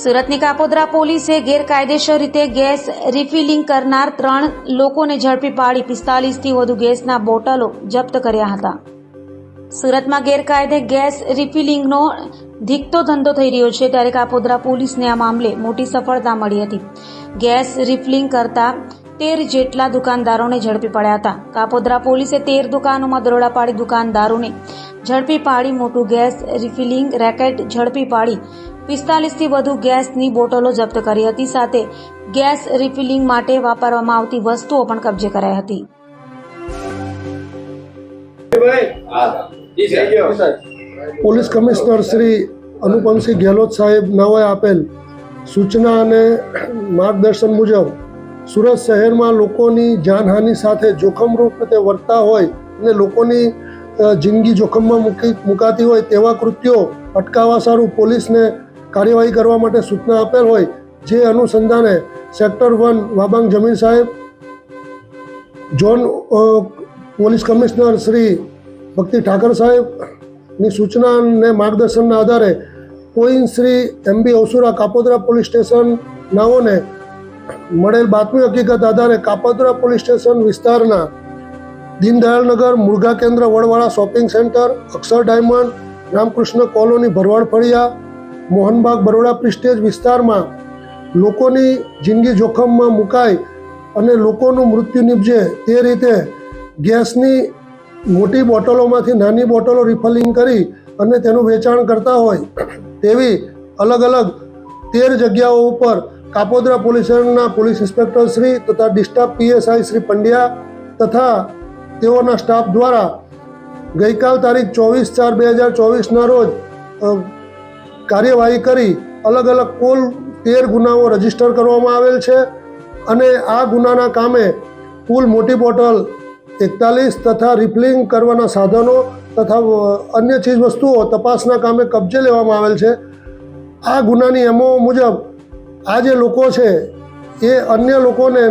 સુરતની કાપોદ્રા પોલીસે ગેરકાયદેસર રીતે ગેસ રિફિલિંગ કરનાર 3 લોકોને ઝડપી પાડી 45 થી વધુ ગેસના બોટલો જપ્ત કર્યા હતા। સુરતમાં ગેરકાયદે ગેસ રિફિલિંગનો ધીકતો ધંધો થઈ રહ્યો છે, ત્યારે કાપોદ્રા પોલીસને આ મામલે મોટી સફળતા મળી હતી। ગેસ રિફિલિંગ કરતા 13 જેટલા દુકાનદારોને ઝડપી પડ્યા હતા। કાપોદ્રા પોલીસે 13 દુકાનોમાં દરોડા પાડી દુકાનદારોને ઝડપી પાડી મોટું ગેસ રિફિલિંગ રેકેટ ઝડપી પાડી 45 થી વધુ ગેસની બોટલો જપ્ત કરી હતી। સાથે ગેસ રિફિલિંગ માટે વાપરવામાં આવતી વસ્તુઓ પણ કબજે કરાઈ હતી। પોલીસ કમિશનર શ્રી અનુપમસિંહ ગેહલોત સાહેબ નાઓએ આપેલ સૂચના અને માર્ગદર્શન મુજબ સુરત શહેરમાં લોકોની જાનહાનિ સાથે જોખમરૂપ રીતે વર્તતા હોય અને લોકોની જિંદગી જોખમમાં મુકાતી હોય તેવા કૃત્યો અટકાવવા સારું પોલીસને કાર્યવાહી કરવા માટે સૂચના આપેલ હોય, જે અનુસંધાને સેક્ટર 1 વાબાંગ જમીન સાહેબ, ઝોન પોલીસ કમિશનર શ્રી ભક્તિ ઠાકર સાહેબની સૂચના અને માર્ગદર્શનના આધારે point Shri MB અવસુરા Kapodra police station નાઓને મળેલ બાતમી હકીકત આધારે કાપોદ્રા પોલીસ સ્ટેશન વિસ્તારના દીનદયાળનગર, મુરઘા કેન્દ્ર, વડવાળા શોપિંગ સેન્ટર, અક્ષર ડાયમંડ, રામકૃષ્ણ કોલોની, ભરવાડ ફળિયા, મોહનબાગ, બરોડા પ્રિસ્ટેજ વિસ્તારમાં લોકોની જિંદગી જોખમમાં મુકાય અને લોકોનું મૃત્યુ નિપજે તે રીતે ગેસની મોટી બોટલોમાંથી નાની બોટલો રિફિલિંગ કરી અને તેનું વેચાણ કરતા હોય તેવી અલગ અલગ 13 જગ્યાઓ ઉપર કાપોદ્રા પોલીસ સ્ટેશનના પોલીસ ઇન્સ્પેક્ટર શ્રી તથા ડિસ્ટાફ PSI શ્રી પંડ્યા તથા તેઓના સ્ટાફ દ્વારા ગઈકાલ તારીખ 24/4/2024ના રોજ કાર્યવાહી કરી અલગ અલગ કુલ 13 ગુનાઓ રજીસ્ટર કરવામાં આવેલ છે અને આ ગુનાના કામે કુલ મોટી બોટલ 41 તથા રિફિલિંગ કરવાના સાધનો તથા અન્ય ચીજ વસ્તુઓ તપાસના કામે કબજે લેવામાં આવેલ છે। આ ગુનાની એમઓ મુજબ આ જે લોકો છે એ અન્ય લોકોને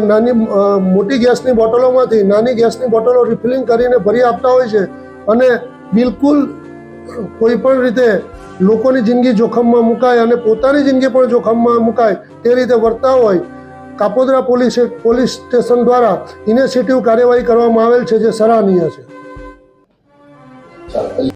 મોટી ગેસની બોટલોમાંથી નાની ગેસની બોટલો રિફિલિંગ કરીને ભરી આપતા હોય છે અને બિલકુલ કોઈ પણ રીતે લોકોની જિંદગી જોખમમાં મુકાય અને પોતાની જિંદગી પણ જોખમમાં મુકાય તે રીતે વર્તા હોય કાપોદ્રા પોલીસ સ્ટેશન દ્વારા ઇનિશિયેટિવ કાર્યવાહી કરવામાં આવેલ છે, જે સરાહનીય છે।